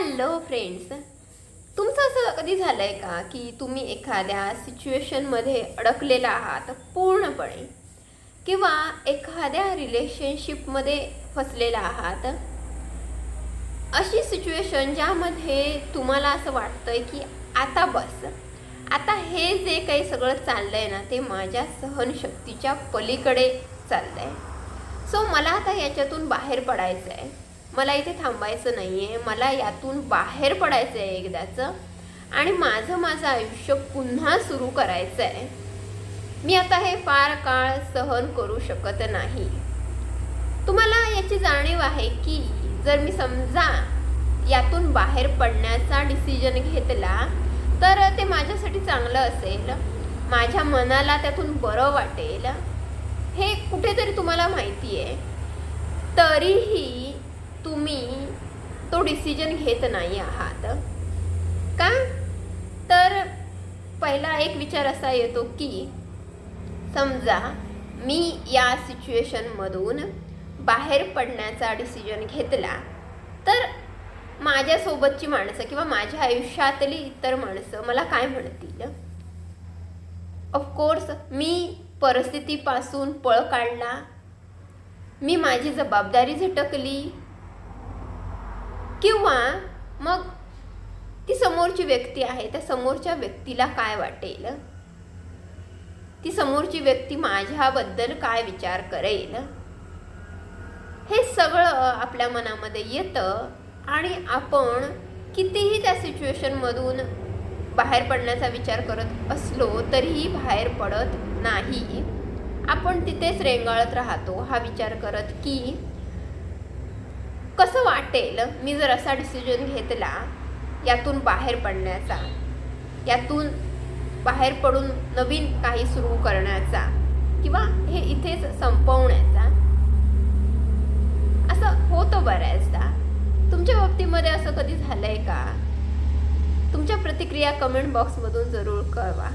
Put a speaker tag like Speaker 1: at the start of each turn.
Speaker 1: Hello friends, तुमचं असं कधी झालंय का की तुम्ही एखाद्या सिच्युएशनमध्ये अडकलेला आहात पूर्णपणे, किंवा एखाद्या रिलेशनशिपमध्ये फसलेला आहात? अशी सिच्युएशन ज्यामध्ये तुम्हाला असं वाटतंय की आता बस, आता हे जे काही सगळं चाललंय ना ते माझ्या सहनशक्तीच्या पलीकडे चाललंय. सो मला आता याच्यातून बाहेर पडायचं आहे, मला इथे थांबायचं नाही आहे, मला यातून बाहेर पडायचं आहे एकदाचं, आणि माझं आयुष्य पुन्हा सुरू करायचं आहे. मी आता हे फार काळ सहन करू शकत नाही. तुम्हाला याची जाणीव आहे की जर मी समजा यातून बाहेर पडण्याचा डिसिजन घेतला तर ते माझ्यासाठी चांगलं असेल, माझ्या मनाला त्यातून बरं वाटेल, हे कुठेतरी तुम्हाला माहिती आहे. तरीही तुम्ही तो डिसिजन घेत नाही आहात का? तर पहिला एक विचार असा येतो की समजा मी या सिच्युएशनमधून बाहेर पडण्याचा डिसिजन घेतला तर माझ्यासोबतची माणसं किंवा माझ्या आयुष्यातली इतर माणसं मला काय म्हणतील? ऑफकोर्स मी परिस्थितीपासून पळ काढला, मी माझी जबाबदारी झटकली, किंवा मग ती समोरची व्यक्ती आहे, त्या समोरच्या व्यक्तीला काय वाटेल, ती समोरची व्यक्ती माझ्याबद्दल काय विचार करेल, हे सगळं आपल्या मनामध्ये येतं. आणि आपण कितीही त्या सिच्युएशनमधून बाहेर पडण्याचा विचार करत असलो तरीही बाहेर पडत नाही. आपण तिथेच रेंगाळत राहतो हा विचार करत की कसं वाटेल मी जर असा डिसिजन घेतला यातून बाहेर पडण्याचा, यातून बाहेर पडून नवीन काही सुरू करण्याचा, किंवा हे इथेच संपवण्याचा. असं होतं बऱ्याचदा. तुमच्या बाबतीमध्ये असं कधी झालंय का? तुमच्या प्रतिक्रिया कमेंट बॉक्समधून जरूर कळवा.